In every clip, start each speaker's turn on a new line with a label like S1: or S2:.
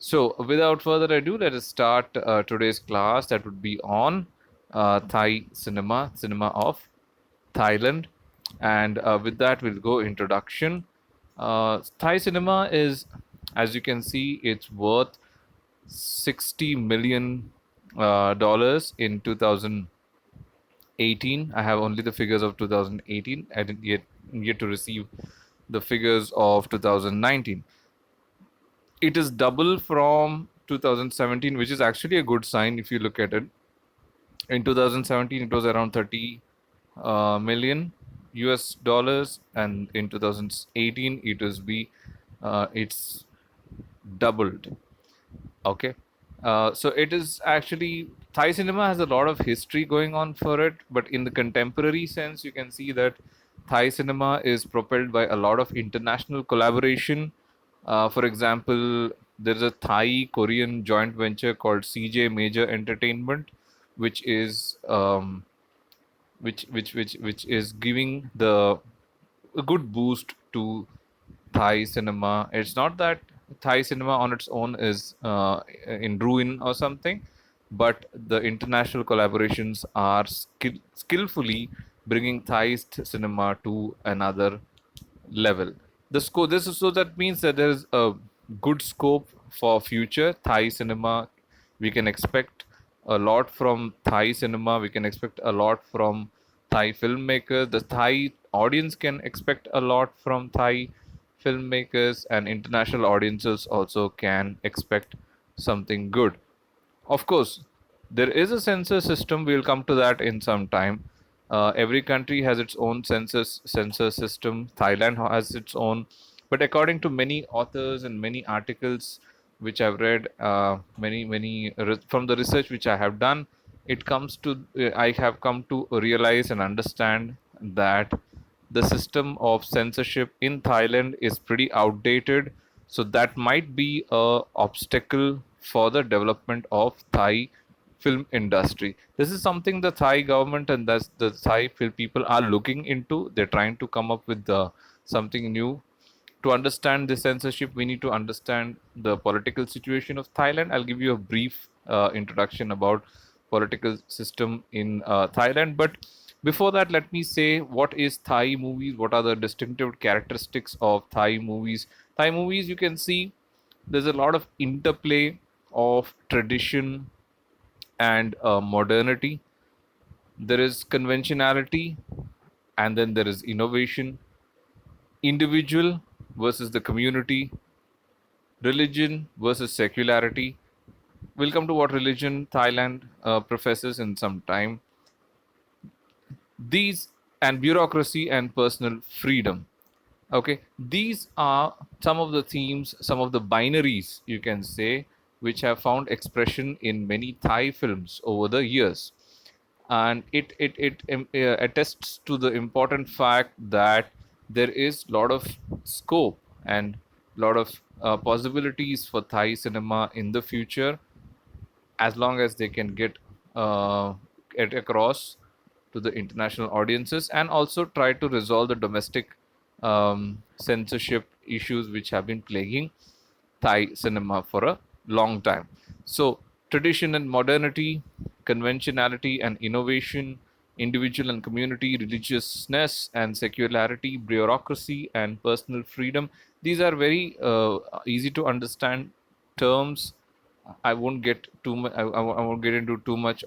S1: So, without further ado, let us start today's class that would be on Thai cinema, cinema of Thailand. And with that, we'll go introduction. Thai cinema is, as you can see, it's worth $60 million dollars in 2018. I have only the figures of 2018. I didn't yet to receive the figures of 2019. It is double from 2017, which is actually a good sign if you look at it. In 2017, it was around 30 million US dollars, and in 2018, it's doubled. Okay. So it is actually Thai cinema has a lot of history going on for it, but in the contemporary sense, you can see that Thai cinema is propelled by a lot of international collaboration. For example, there is a Thai Korean joint venture called CJ Major Entertainment, which is which is giving the a good boost to Thai cinema. It's not that Thai cinema on its own is in ruin or something, but the international collaborations are skillfully bringing cinema to another level. This is so that means that there is a good scope for future Thai cinema. We can expect a lot from Thai cinema. We can expect a lot from Thai filmmakers. The Thai audience can expect a lot from Thai filmmakers, and international audiences also can expect something good. Of course, there is a census system. We'll come to that in some time. Every country has its own census system. Thailand has its own, but according to many authors and many articles which I've read, from the research which I have done, I have come to realize and understand that the system of censorship in Thailand is pretty outdated. So that might be a obstacle for the development of Thai film industry. This is something the Thai government and that's the Thai film people are looking into. They're trying to come up with something new. To understand the censorship, we need to understand the political situation of Thailand. I'll give you a brief introduction about political system in Thailand. But before that, let me say what is Thai movies. What are the distinctive characteristics of Thai movies? Thai movies, you can see there's a lot of interplay of tradition and modernity. There is conventionality, and then there is innovation, individual versus the community, religion versus secularity. We'll come to what religion Thailand professes in some time. These and bureaucracy and personal freedom. Okay, these are some of the themes, some of the binaries, you can say, which have found expression in many Thai films over the years. And it attests to the important fact that there is a lot of scope and lot of possibilities for Thai cinema in the future, as long as they can get across to the international audiences and also try to resolve the domestic censorship issues which have been plaguing Thai cinema for a long time. So, tradition and modernity, conventionality and innovation, individual and community, religiousness and secularity, bureaucracy and personal freedom. These are very easy to understand terms. I won't get too much. I won't get into too much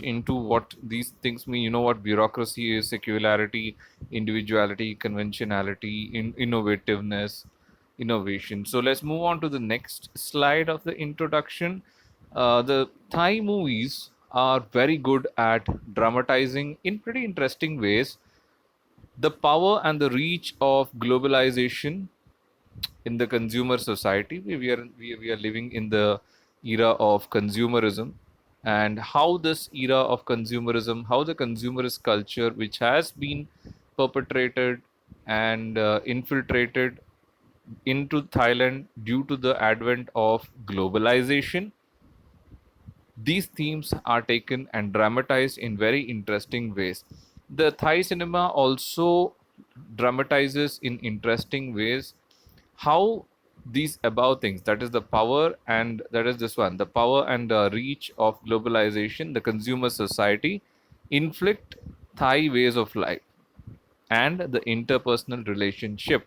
S1: into what these things mean. You know what bureaucracy is, secularity, individuality, conventionality, innovativeness, innovation. So let's move on to the next slide of the introduction. The Thai movies are very good at dramatizing in pretty interesting ways the power and the reach of globalization in the consumer society. We are living in the era of consumerism, and how this era of consumerism, how the consumerist culture which has been perpetrated and infiltrated into Thailand due to the advent of globalization, these themes are taken and dramatized in very interesting ways. The Thai cinema also dramatizes in interesting ways how these above things, that is the power, and that is this one, the power and reach of globalization, the consumer society, inflict Thai ways of life and the interpersonal relationship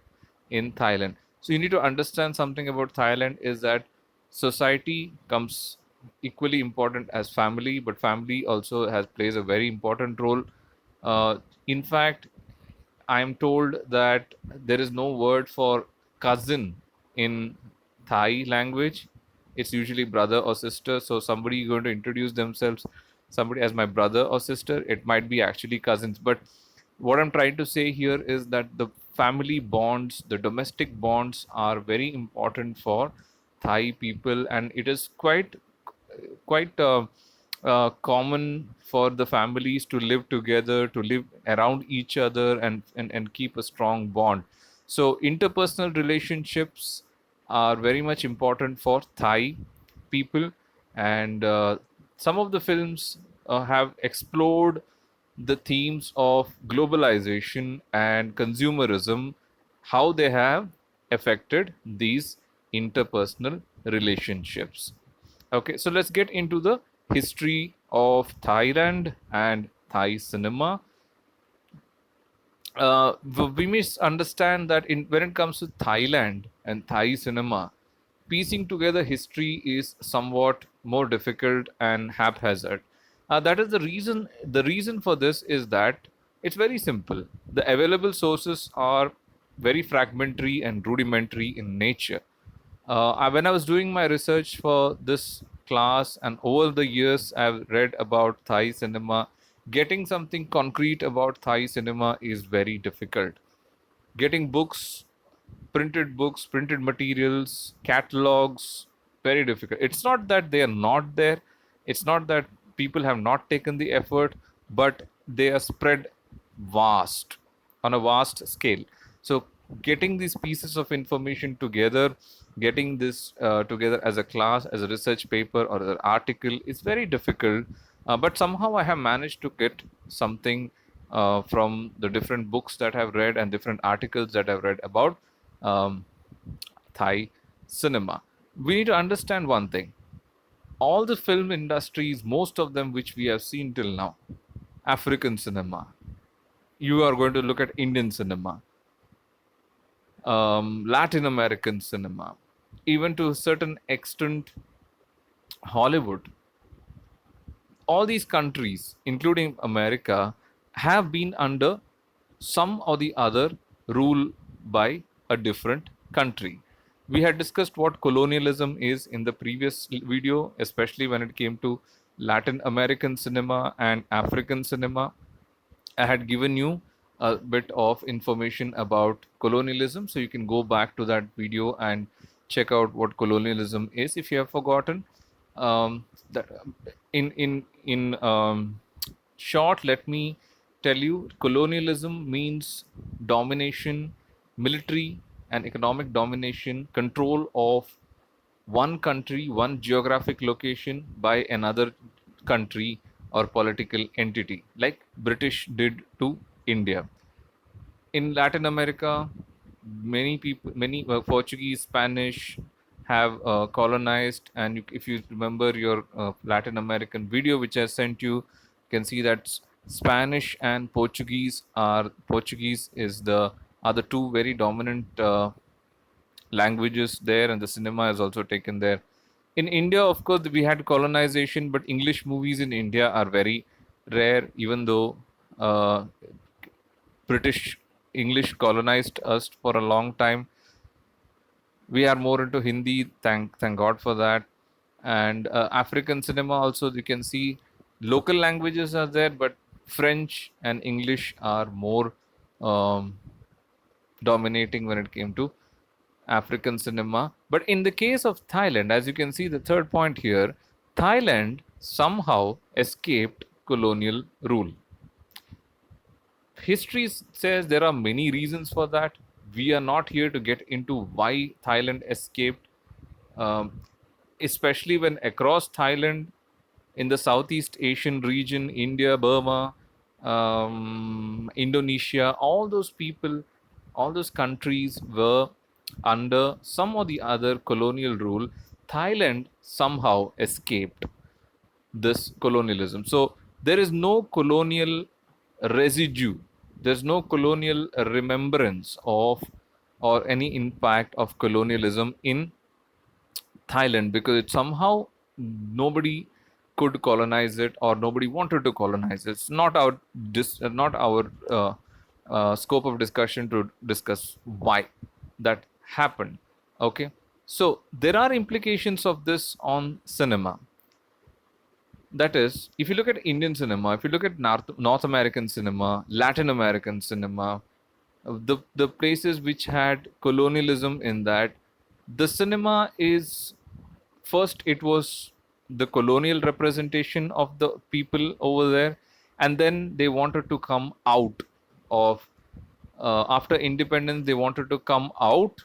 S1: in Thailand. So you need to understand something about Thailand is that society comes equally important as family, but family also has plays a very important role. In fact, I am told that there is no word for cousin in Thai language. It's usually brother or sister. So somebody going to introduce themselves, somebody as my brother or sister, it might be actually cousins. But what I'm trying to say here is that the family bonds, the domestic bonds are very important for Thai people, and it is quite common for the families to live together, to live around each other, and keep a strong bond. So interpersonal relationships are very much important for Thai people, and some of the films have explored the themes of globalization and consumerism, how they have affected these interpersonal relationships. Okay, so let's get into the history of Thailand and Thai cinema. We misunderstand that when it comes to Thailand and Thai cinema, piecing together history is somewhat more difficult and haphazard. That is the reason. The reason for this is that it's very simple. The available sources are very fragmentary and rudimentary in nature. When I was doing my research for this class, and over the years, I've read about Thai cinema. Getting something concrete about Thai cinema is very difficult. Getting books, printed materials, catalogs, very difficult. It's not that they are not there, it's not that people have not taken the effort, but they are spread vast on a vast scale. So, getting these pieces of information together, getting this together as a class, as a research paper, or an article is very difficult. But somehow I have managed to get something from the different books that I've read and different articles that I've read about um, Thai cinema. We need to understand one thing. All the film industries, most of them which we have seen till now, African cinema, you are going to look at Indian cinema, Latin American cinema, even to a certain extent, Hollywood. All these countries, including America, have been under some or the other rule by a different country. We had discussed what colonialism is in the previous video, especially when it came to Latin American cinema and African cinema. I had given you a bit of information about colonialism, so you can go back to that video and check out what colonialism is if you have forgotten. That in short, let me tell you, colonialism means domination, military and economic domination, control of one country, one geographic location by another country or political entity, like British did to India. In Latin America, many people, many Portuguese, Spanish have colonized, and if you remember your Latin American video which I sent you, you can see that Spanish and Portuguese is the are the two very dominant languages there, and the cinema is also taken there. In India, of course, we had colonization, but English movies in India are very rare, even though British English colonized us for a long time. We are more into Hindi, thank God for that. And African cinema also, you can see local languages are there, but French and English are more um, dominating when it came to African cinema. But in the case of Thailand, as you can see, the third point here, Thailand somehow escaped colonial rule. History says there are many reasons for that. We are not here to get into why Thailand escaped, um, especially when across Thailand, in the Southeast Asian region, India, Burma, Indonesia, all those people, all those countries were under some or the other colonial rule, Thailand somehow escaped this colonialism. So there is no colonial residue, there's no colonial remembrance of or any impact of colonialism in Thailand, because it somehow nobody could colonize it or nobody wanted to colonize it. It's not our not our scope of discussion to discuss why that happened. Okay, so there are implications of this on cinema. That is, if you look at Indian cinema, if you look at North American cinema, Latin American cinema, the places which had colonialism in that, the cinema is first it was the colonial representation of the people over there, and then they wanted to come out of after independence they wanted to come out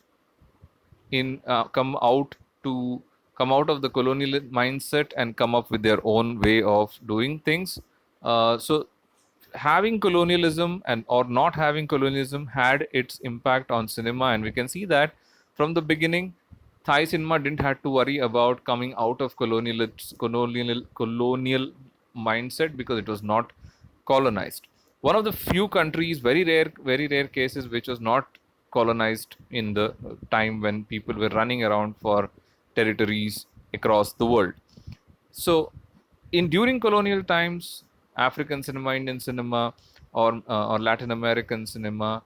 S1: in come out of the colonial mindset and come up with their own way of doing things. So having colonialism and or not having colonialism had its impact on cinema, and we can see that from the beginning Thai cinema didn't have to worry about coming out of colonial mindset because it was not colonized. One of the few countries, very rare cases, which was not colonized in the time when people were running around for territories across the world. So, in during colonial times, African cinema, Indian cinema, or Latin American cinema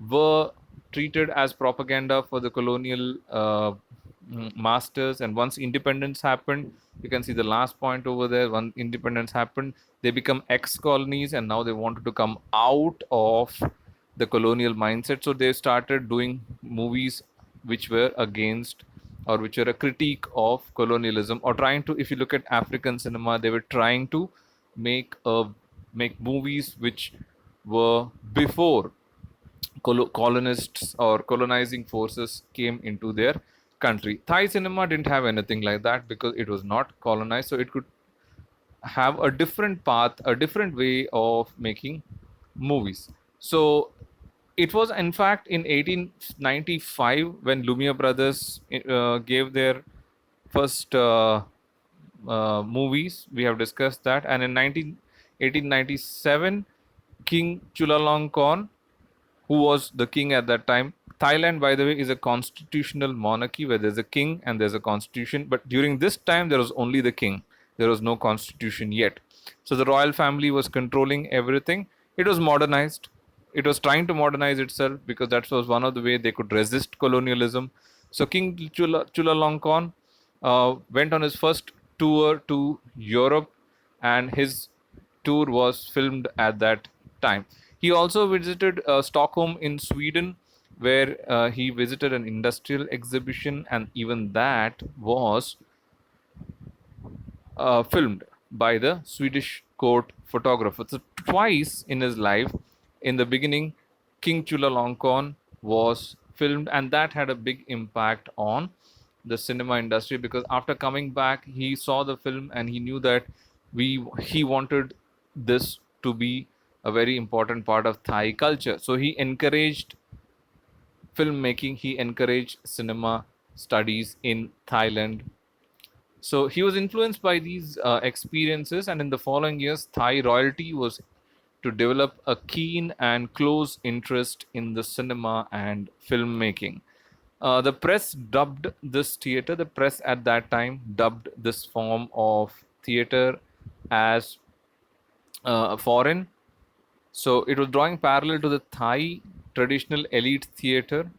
S1: were treated as propaganda for the colonial masters. And once independence happened, you can see the last point over there. When independence happened, they become ex-colonies, and now they wanted to come out of the colonial mindset. So they started doing movies which were against or which were a critique of colonialism, or trying to, if you look at African cinema, they were trying to make a make movies which were before colonists or colonizing forces came into their country. Thai cinema didn't have anything like that because it was not colonized, so it could have a different path, a different way of making movies. So it was in fact in 1895 when Lumiere brothers gave their first movies. We have discussed that. And in 1897, King Chulalongkorn, who was the king at that time. Thailand, by the way, is a constitutional monarchy where there's a king and there's a constitution. But during this time, there was only the king. There was no constitution yet. So the royal family was controlling everything. It was modernized. It was trying to modernize itself because that was one of the way they could resist colonialism. So King Chulalongkorn went on his first tour to Europe, and his tour was filmed at that time. He also visited Stockholm in Sweden, where he visited an industrial exhibition, and even that was filmed by the Swedish court photographer. So twice in his life, in the beginning, King Chulalongkorn was filmed, and that had a big impact on the cinema industry because after coming back, he saw the film and he knew that he wanted this to be a very important part of Thai culture. So he encouraged filmmaking, he encouraged cinema studies in Thailand. So he was influenced by these experiences, and in the following years, Thai royalty was to develop a keen and close interest in the cinema and filmmaking. The press dubbed this theater, the press at that time dubbed this form of theater as foreign. So it was drawing parallel to the Thai traditional elite theater,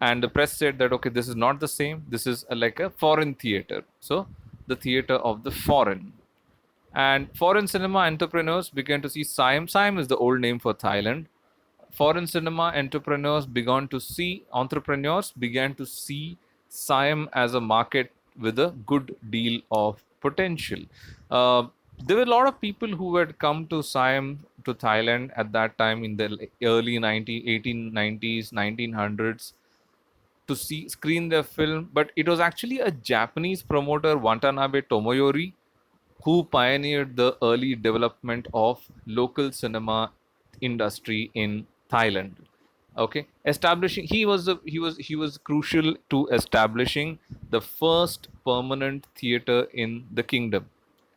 S1: and the press said that okay, this is not the same. This is like a foreign theater. So the theater of the foreign. And foreign cinema entrepreneurs began to see Siam. Siam is the old name for Thailand. Foreign cinema entrepreneurs began to see Siam as a market with a good deal of potential. Uh, there were a lot of people who had come to Siam, to Thailand at that time in the early 1890s, 1900s to see screen their film, but it was actually a Japanese promoter, Watanabe Tomoyori, who pioneered the early development of local cinema industry in Thailand. Okay, establishing he was crucial to establishing the first permanent theater in the kingdom.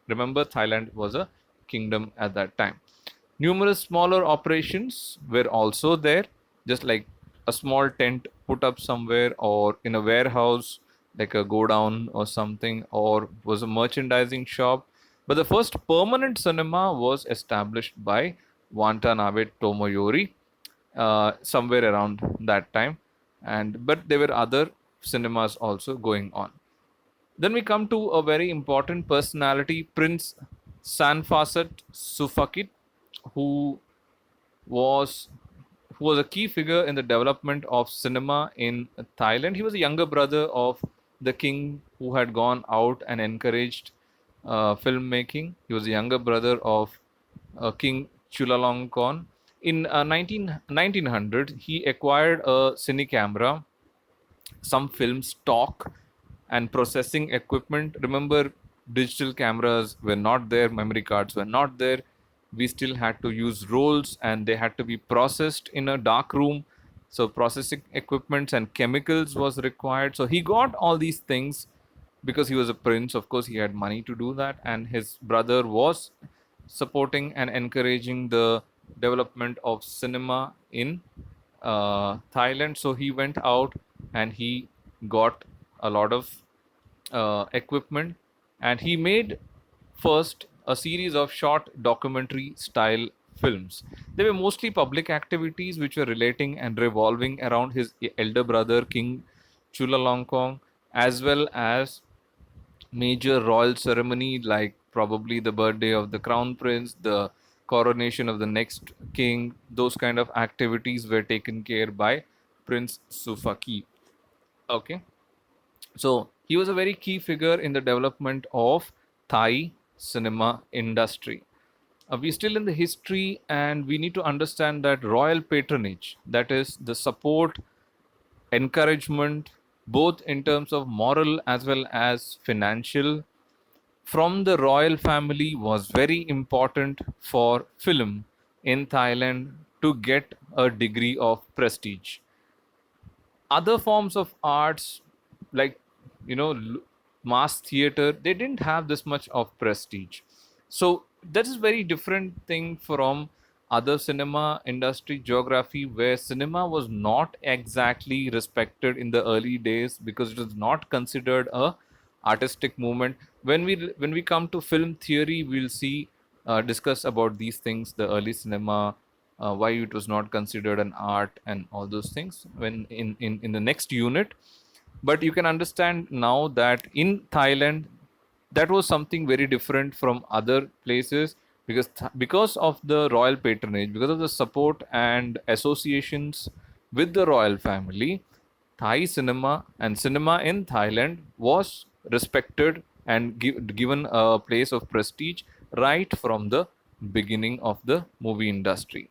S1: Remember, Thailand was a kingdom at that time. Numerous smaller operations were also there, just like a small tent put up somewhere or in a warehouse, like a godown or something, or was a merchandising shop. But the first permanent cinema was established by Watanabe Tomoyori somewhere around that time, and but there were other cinemas also going on. Then we come to a very important personality, Prince Sanfasat Sufakit, who was who was a key figure in the development of cinema in Thailand. He was a younger brother of the king who had gone out and encouraged filmmaking. He was a younger brother of King Chulalongkorn. In 1900, he acquired a cine camera, some film stock, and processing equipment. Remember, digital cameras were not there, memory cards were not there. We still had to use rolls and they had to be processed in a dark room. So, processing equipments and chemicals was required. So, he got all these things because he was a prince. Of course, he had money to do that, and his brother was supporting and encouraging the development of cinema in Thailand. So he went out and he got a lot of equipment, and he made first a series of short documentary style films. They were mostly public activities which were relating and revolving around his elder brother, King Chulalongkorn, as well as major royal ceremony like probably the birthday of the crown prince, the coronation of the next king. Those kind of activities were taken care by Prince Sufaki. Okay, so he was a very key figure in the development of Thai cinema industry. We're still in the history, and we need to understand that royal patronage, that is the support, encouragement, both in terms of moral as well as financial, from the royal family was very important for film in Thailand to get a degree of prestige. Other forms of arts, like you know mass theater, they didn't have this much of prestige. So that is very different thing from other cinema industry geography, where cinema was not exactly respected in the early days because it was not considered a artistic movement. When we come to film theory, we'll see discuss about these things, the early cinema, why it was not considered an art and all those things when in the next unit. But you can understand now that in Thailand, that was something very different from other places, because because of the royal patronage, because of the support and associations with the royal family, Thai cinema and cinema in Thailand was respected and given a place of prestige right from the beginning of the movie industry.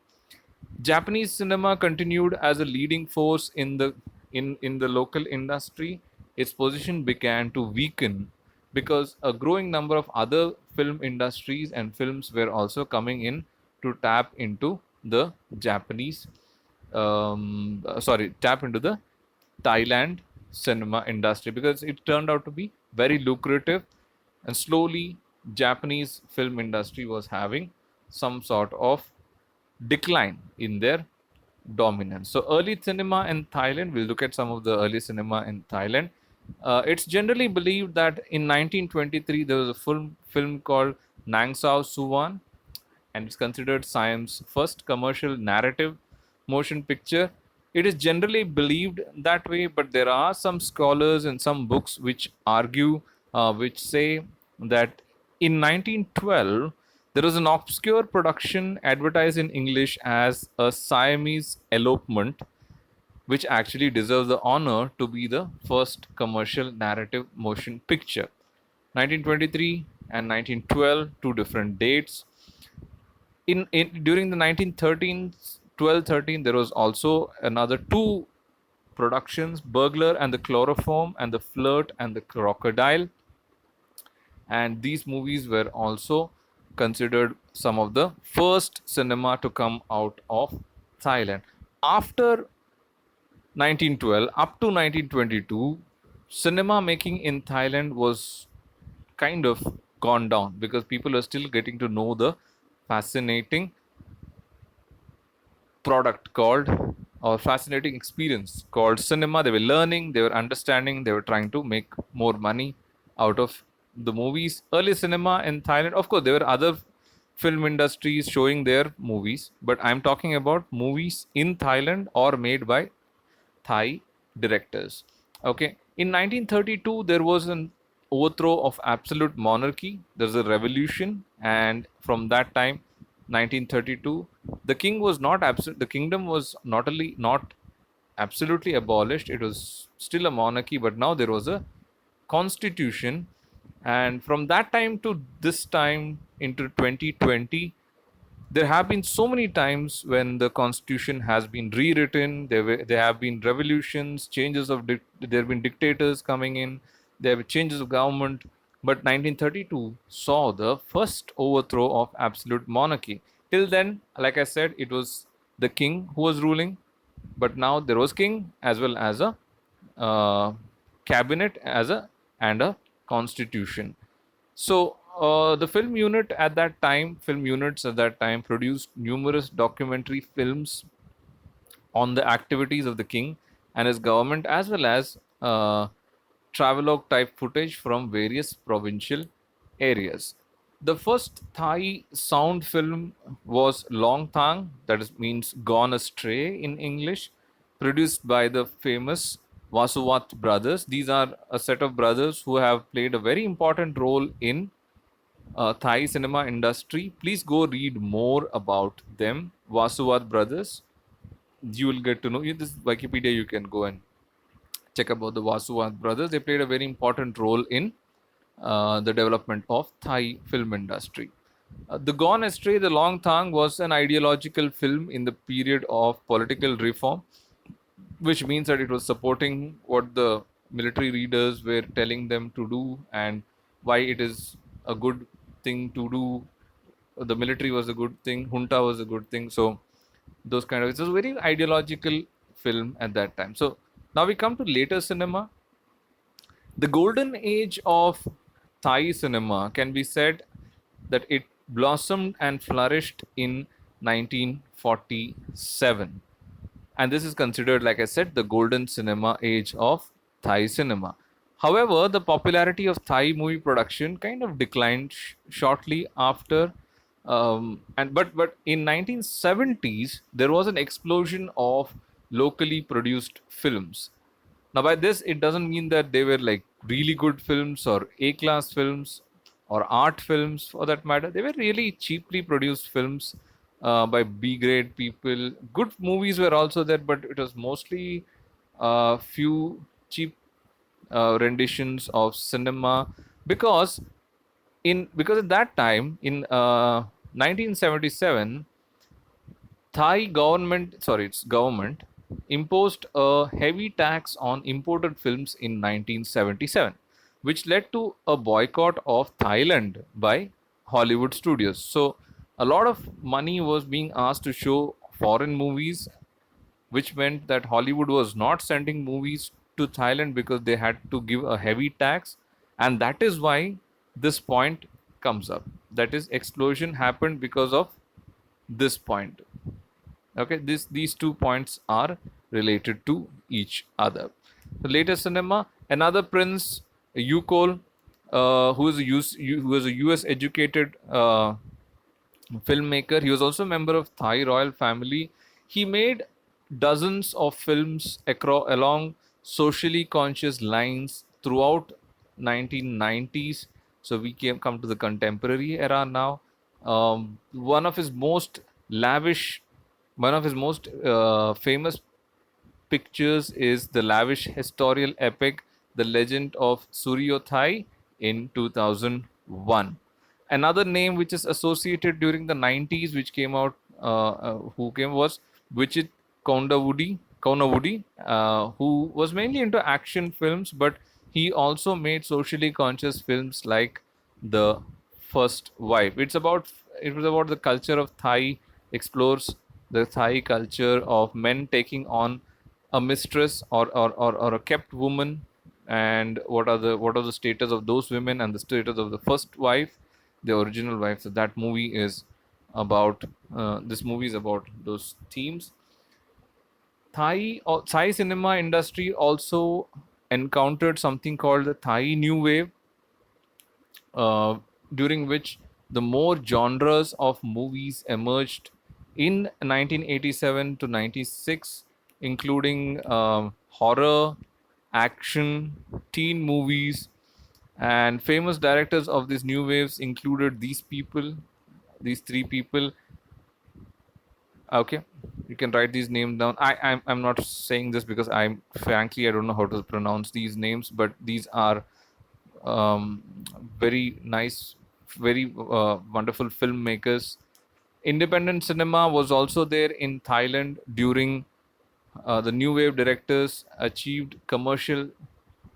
S1: Japanese cinema continued as a leading force in the local industry. Its position began to weaken because a growing number of other film industries and films were also coming in to tap into the tap into the Thailand cinema industry, because it turned out to be very lucrative, and slowly Japanese film industry was having some sort of decline in their dominance. So, early cinema in Thailand, we'll look at some of the early cinema in Thailand. It's generally believed that in 1923 there was a film called Nang Sao Suwan, and it's considered Siam's first commercial narrative motion picture. It is generally believed that way, but there are some scholars and some books which argue, which say that in 1912 there was an obscure production advertised in English as a Siamese elopement, which actually deserves the honor to be the first commercial narrative motion picture. 1923 and 1912, two different dates. In during the 1913s, 12, 13, there was also another two productions, Burglar and the Chloroform and the Flirt and the Crocodile, and these movies were also considered some of the first cinema to come out of Thailand. After 1912 up to 1922, cinema making in Thailand was kind of gone down because people are still getting to know the fascinating product called, or fascinating experience called cinema. They were learning, they were understanding, they were trying to make more money out of the movies. Early cinema in Thailand, of course, there were other film industries showing their movies, but I'm talking about movies in Thailand or made by Thai directors. Okay, in 1932, there was an overthrow of absolute monarchy. There's a revolution, and from that time, 1932, the king was not absolute. The kingdom was not only not absolutely abolished; it was still a monarchy, but now there was a constitution. And from that time to this time into 2020, there have been so many times when the constitution has been rewritten. There have been revolutions, changes of there have been dictators coming in, there have been changes of government, but 1932 saw the first overthrow of absolute monarchy. Till then, like I said, it was the king who was ruling, but now there was king as well as a uh, cabinet as a and a constitution. So the film units at that time produced numerous documentary films on the activities of the king and his government, as well as travelogue type footage from various provincial areas. The first Thai sound film was Long Thang, that is, means Gone Astray in English, produced by the famous Vasuvat brothers. These are a set of brothers who have played a very important role in Thai cinema industry. Please go read more about them. Vasuvat brothers. You will get to know. This Wikipedia. You can go and check about the Vasuvat brothers. They played a very important role in the development of Thai film industry. The Gone Astray, The Long Thang was an ideological film in the period of political reform, which means that it was supporting what the military leaders were telling them to do and why it is a good thing to do. The military was a good thing, junta was a good thing. So those kind of, it was a very ideological film at that time. So now we come to later cinema. The golden age of Thai cinema can be said that it blossomed and flourished in 1947. And this is considered, like I said, the golden cinema age of Thai cinema. However, the popularity of Thai movie production kind of declined shortly after. But in 1970s there was an explosion of locally produced films. Now, by this, it doesn't mean that they were like really good films or A class films or art films for that matter. They were really cheaply produced films by B grade people. Good movies were also there, but it was mostly few cheap renditions of cinema, because because at that time in 1977, its government imposed a heavy tax on imported films in 1977, which led to a boycott of Thailand by Hollywood studios. So a lot of money was being asked to show foreign movies, which meant that Hollywood was not sending movies to Thailand because they had to give a heavy tax. And that is why this point comes up. That is, explosion happened because of this point. Okay, these two points are related to each other. The later cinema, another prince, Yukol, who was a US educated filmmaker. He was also a member of Thai royal family. He made dozens of films along socially conscious lines throughout 1990s. So we come to the contemporary era now. One of his most lavish, one of his most famous pictures is the lavish historical epic The Legend of Suryothai in 2001. Another name which is associated during the 90s, which came out, who came was Vichit Kaunavudi, who was mainly into action films, but he also made socially conscious films like The First Wife. It was about the culture of Thai, explores the Thai culture of men taking on a mistress or a kept woman, and what are the status of those women and the status of the first wife, the original wife. So that movie is about this movie is about those themes. Thai cinema industry also encountered something called the Thai New Wave, uh, during which the more genres of movies emerged in 1987 to 96, including horror, action, teen movies, and famous directors of these new waves included these three people. Okay, you can write these names down. I'm not saying this because I don't know how to pronounce these names, but these are um, very nice, very wonderful filmmakers. Independent cinema was also there in Thailand during the new wave directors achieved commercial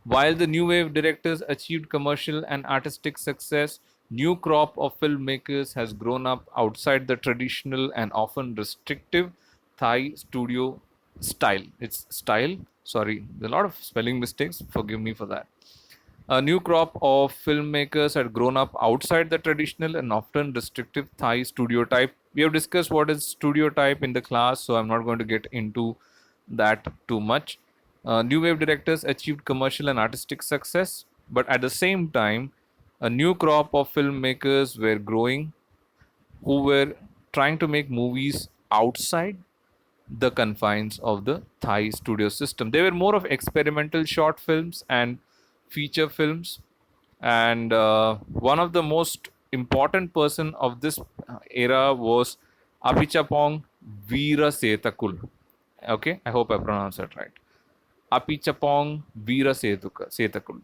S1: while the new wave directors achieved commercial and artistic success. New crop of filmmakers has grown up outside the traditional and often restrictive Thai studio style. It's style. Sorry, a lot of spelling mistakes. Forgive me for that. A new crop of filmmakers had grown up outside the traditional and often restrictive Thai studio type. We have discussed what is studio type in the class, so I'm not going to get into that too much. New wave directors achieved commercial and artistic success, but at the same time, a new crop of filmmakers were growing who were trying to make movies outside the confines of the Thai studio system. They were more of experimental short films and feature films. And one of the most important person of this era was Apichapong Veera Setakul. Okay, I hope I pronounced that right. Apichapong Veera Setakul.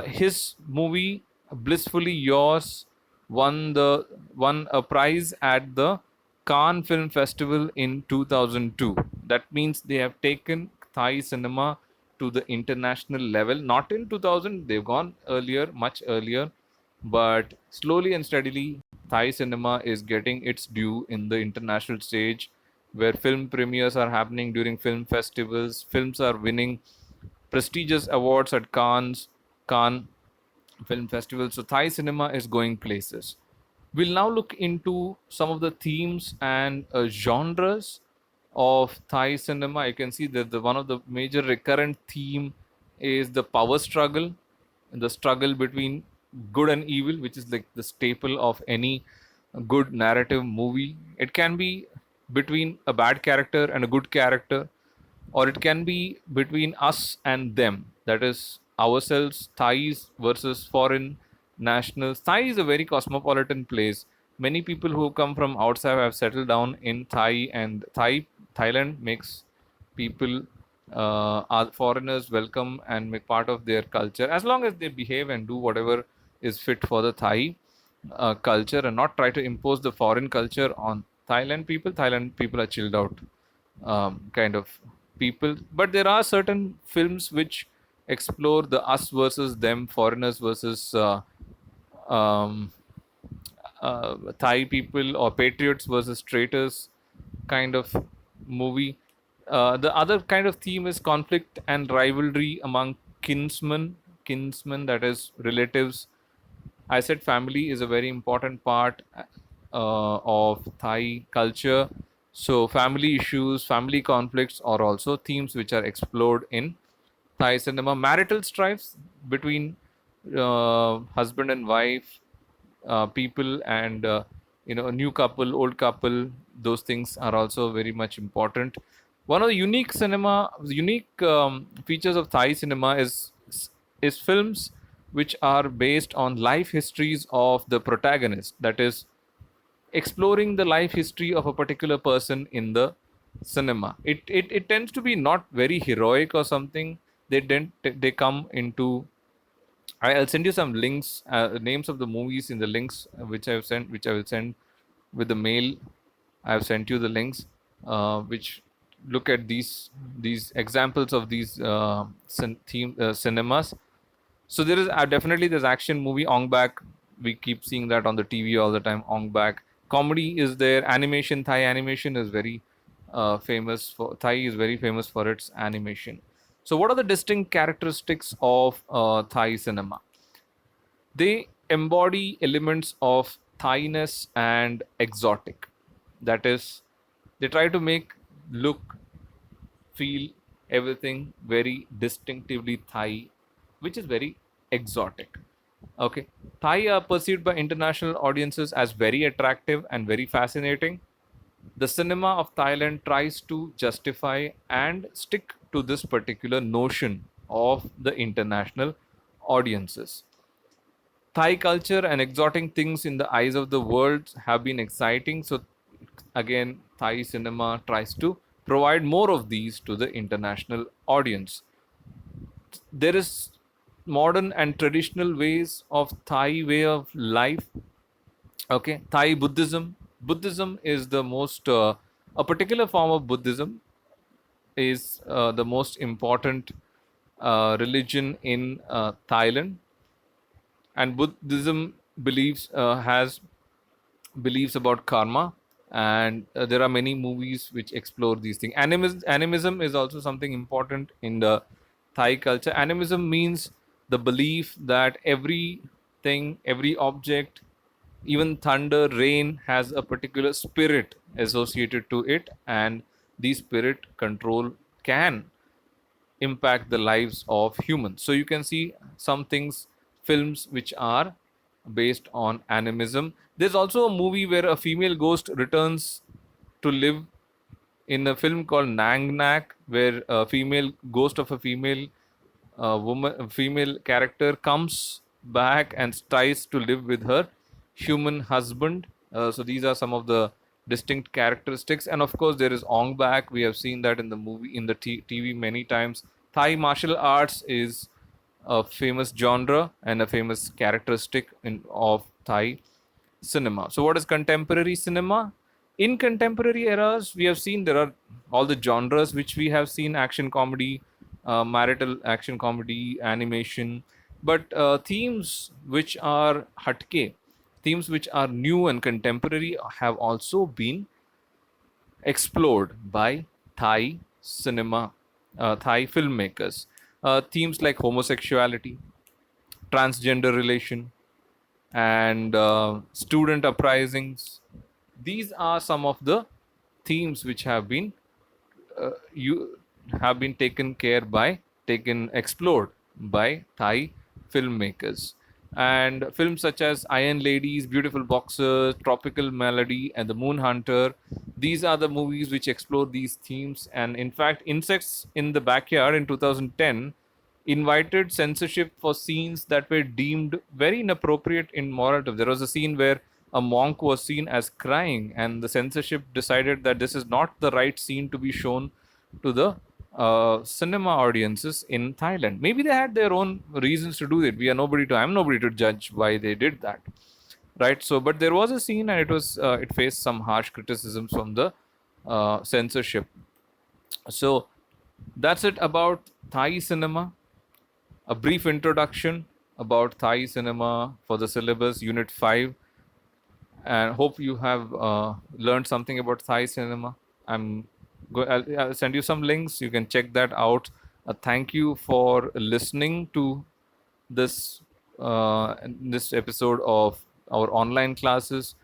S1: His movie Blissfully Yours won a prize at the Cannes Film Festival in 2002. That means they have taken Thai cinema to the international level. Not in 2000, they've gone earlier, much earlier, but slowly and steadily, Thai cinema is getting its due in the international stage, where film premieres are happening during film festivals. Films are winning prestigious awards at Cannes Film Festival. So Thai cinema is going places. We'll now look into some of the themes and genres of Thai cinema. You can see that one of the major recurrent theme is the power struggle, the struggle between good and evil, which is like the staple of any good narrative movie. It can be between a bad character and a good character, or it can be between us and them, that is ourselves, Thais versus foreign nationals. Thai is a very cosmopolitan place. Many people who come from outside have settled down in Thailand makes people are foreigners welcome and make part of their culture, as long as they behave and do whatever is fit for the Thai culture, and not try to impose the foreign culture on Thailand people are chilled out kind of people. But there are certain films which explore the us versus them, foreigners versus um, Thai people, or patriots versus traitors kind of movie. The other kind of theme is conflict and rivalry among kinsmen, that is relatives. I said family is a very important part of Thai culture. So, family issues, family conflicts are also themes which are explored in Thai cinema. Marital strifes between husband and wife, people, and a new couple, old couple. Those things are also very much important. One of the unique features of Thai cinema is films which are based on life histories of the protagonist. That is, exploring the life history of a particular person in the cinema. It tends to be not very heroic or something. They come into. I'll send you some links, names of the movies in the links which I will send with the mail. I have sent you the links, which look at these examples of these cinemas. So there is definitely this action movie Ong Bak. We keep seeing that on the TV all the time. Ong Bak. Comedy is there. Animation, Thai animation is very Thai is very famous for its animation. So, what are the distinct characteristics of Thai cinema? They embody elements of Thainess and exotic. That is, they try to make look, feel everything very distinctively Thai, which is very exotic. Okay, Thai are perceived by international audiences as very attractive and very fascinating. The cinema of Thailand tries to justify and stick to this particular notion of the international audiences. Thai culture and exotic things in the eyes of the world have been exciting. So, again, Thai cinema tries to provide more of these to the international audience. There is modern and traditional ways of Thai way of life. Okay, Thai Buddhism. Buddhism is the most a particular form of Buddhism is the most important religion in Thailand, and Buddhism believes has beliefs about karma, and there are many movies which explore these things. Animism is also something important in the Thai culture. Animism means the belief that everything, every object, even thunder, rain, has a particular spirit associated to it, and the spirit control can impact the lives of humans. So you can see some things, films which are based on animism. There's also a movie where a female ghost returns to live in a film called Nang Nak, where a female ghost of a female character comes back and tries to live with her human husband. So these are some of the distinct characteristics, and of course there is Ong Bak. We have seen that in the movie, in the TV many times. Thai martial arts is a famous genre and a famous characteristic of Thai cinema. So, what is contemporary cinema? In contemporary eras, we have seen there are all the genres which we have seen: action comedy, marital action comedy, animation, but themes which are hatke, themes which are new and contemporary, have also been explored by Thai cinema, Thai filmmakers. Themes like homosexuality, transgender relation, and student uprisings. These are some of the themes which you have been taken explored by Thai filmmakers. And films such as Iron Ladies, Beautiful Boxers, Tropical Melody, and The Moon Hunter, these are the movies which explore these themes. And in fact, Insects in the Backyard in 2010 invited censorship for scenes that were deemed very inappropriate in moral terms. There was a scene where a monk was seen as crying, and the censorship decided that this is not the right scene to be shown to the cinema audiences in Thailand. Maybe they had their own reasons to do it. I'm nobody to judge why they did that, right? So, but there was a scene, and it faced some harsh criticisms from the censorship. So, that's it about Thai cinema. A brief introduction about Thai cinema for the syllabus, Unit 5, and hope you have learned something about Thai cinema. I'll send you some links. You can check that out. Thank you for listening to this this episode of our online classes.